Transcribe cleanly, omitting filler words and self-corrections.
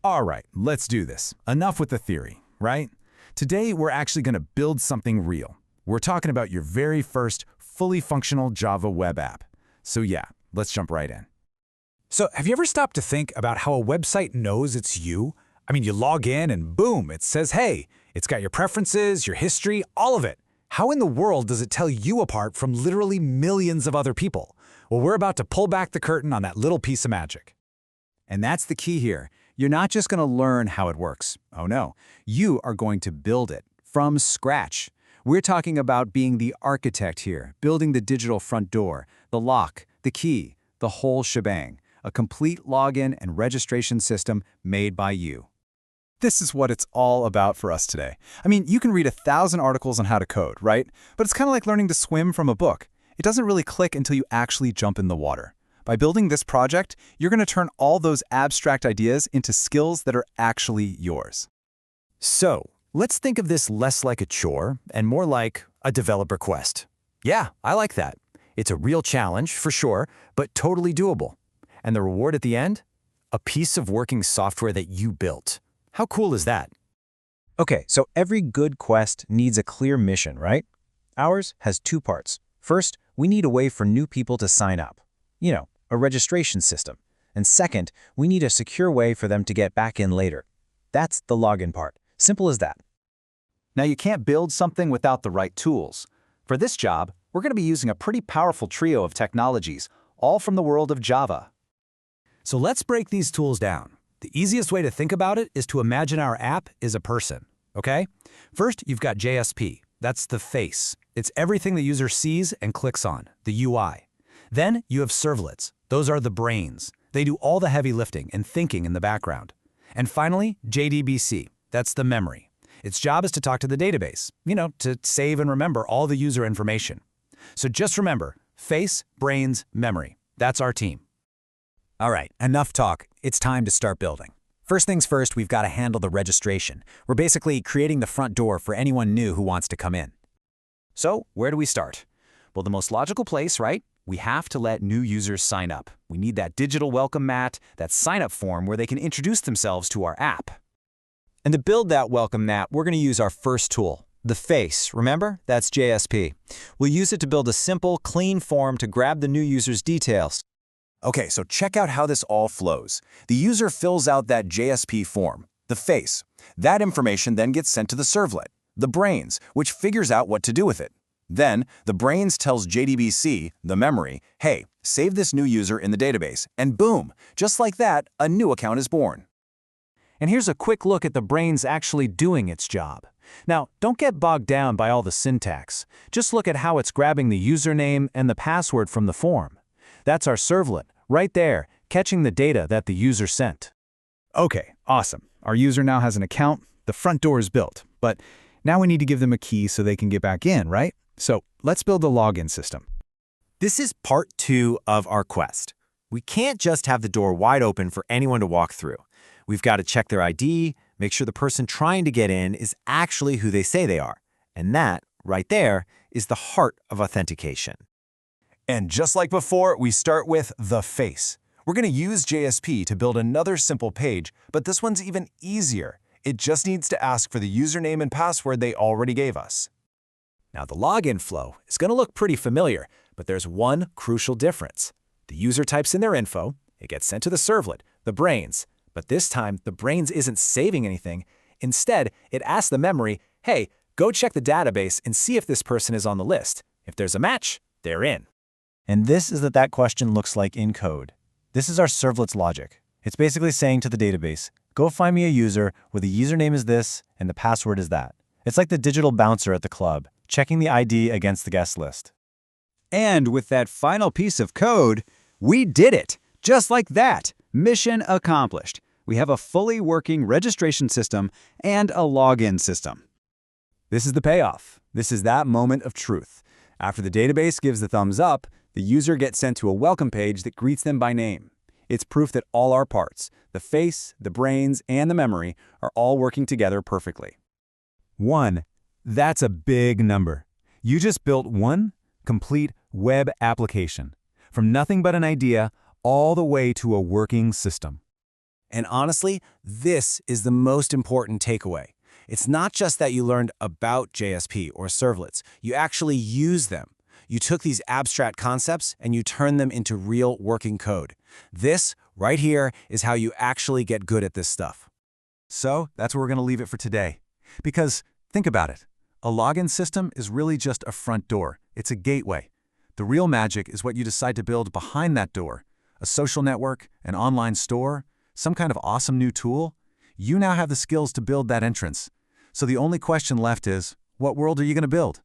All right, let's do this. Enough with the theory, right? Today, we're actually going to build something real. We're talking about your very first fully functional Java web app. So yeah, let's jump right in. So have you ever stopped to think about how a website knows it's you? I mean, you log in and boom, it says, hey, it's got your preferences, your history, all of it. How in the world does it tell you apart from literally millions of other people? Well, we're about to pull back the curtain on that little piece of magic. And that's the key here. You're not just going to learn how it works. Oh no, you are going to build it from scratch. We're talking about being the architect here, building the digital front door, the lock, the key, the whole shebang, a complete login and registration system made by you. This is what it's all about for us today. I mean, you can read 1,000 articles on how to code, right? But it's kind of like learning to swim from a book. It doesn't really click until you actually jump in the water. By building this project, you're going to turn all those abstract ideas into skills that are actually yours. So let's think of this less like a chore and more like a developer quest. Yeah, I like that. It's a real challenge, for sure, but totally doable. And the reward at the end? A piece of working software that you built. How cool is that? Okay, so every good quest needs a clear mission, right? Ours has two parts. First, we need a way for new people to sign up. You know, a registration system. And second, we need a secure way for them to get back in later. That's the login part. Simple as that. Now, you can't build something without the right tools. For this job, we're going to be using a pretty powerful trio of technologies, all from the world of Java. So let's break these tools down. The easiest way to think about it is to imagine our app is a person, okay? First, you've got JSP. That's the face. It's everything the user sees and clicks on, the UI. Then you have servlets. Those are the brains. They do all the heavy lifting and thinking in the background. And finally, JDBC. That's the memory. Its job is to talk to the database, to save and remember all the user information. So just remember, face, brains, memory. That's our team. All right, enough talk. It's time to start building. First things first, we've got to handle the registration. We're basically creating the front door for anyone new who wants to come in. So, where do we start? Well, the most logical place, right? We have to let new users sign up. We need that digital welcome mat, that sign-up form where they can introduce themselves to our app. And to build that welcome mat, we're going to use our first tool, the face. Remember? That's JSP. We'll use it to build a simple, clean form to grab the new user's details. Okay, so check out how this all flows. The user fills out that JSP form, the face. That information then gets sent to the servlet, the brains, which figures out what to do with it. Then, the brains tells JDBC, the memory, hey, save this new user in the database, and boom, just like that, a new account is born. And here's a quick look at the brains actually doing its job. Now, don't get bogged down by all the syntax. Just look at how it's grabbing the username and the password from the form. That's our servlet, right there, catching the data that the user sent. Okay, awesome. Our user now has an account, the front door is built, but now we need to give them a key so they can get back in, right? So let's build a login system. This is part 2 of our quest. We can't just have the door wide open for anyone to walk through. We've got to check their ID, make sure the person trying to get in is actually who they say they are. And that, right there, is the heart of authentication. And just like before, we start with the face. We're going to use JSP to build another simple page, but this one's even easier. It just needs to ask for the username and password they already gave us. Now, the login flow is going to look pretty familiar, but there's one crucial difference. The user types in their info, it gets sent to the servlet, the brains, but this time the brains isn't saving anything. Instead, it asks the memory, hey, go check the database and see if this person is on the list. If there's a match, they're in. And this is what that question looks like in code. This is our servlet's logic. It's basically saying to the database, go find me a user where the username is this and the password is that. It's like the digital bouncer at the club, checking the ID against the guest list. And with that final piece of code, we did it! Just like that! Mission accomplished. We have a fully working registration system and a login system. This is the payoff. This is that moment of truth. After the database gives the thumbs up, the user gets sent to a welcome page that greets them by name. It's proof that all our parts, the face, the brains, and the memory, are all working together perfectly. 1. That's a big number. You just built one complete web application, from nothing but an idea all the way to a working system. And honestly, this is the most important takeaway. It's not just that you learned about JSP or servlets, you actually use them. You took these abstract concepts and you turned them into real working code. This, right here, is how you actually get good at this stuff. So that's where we're going to leave it for today. Because think about it. A login system is really just a front door. It's a gateway. The real magic is what you decide to build behind that door. A social network, an online store, some kind of awesome new tool. You now have the skills to build that entrance. So the only question left is, what world are you going to build?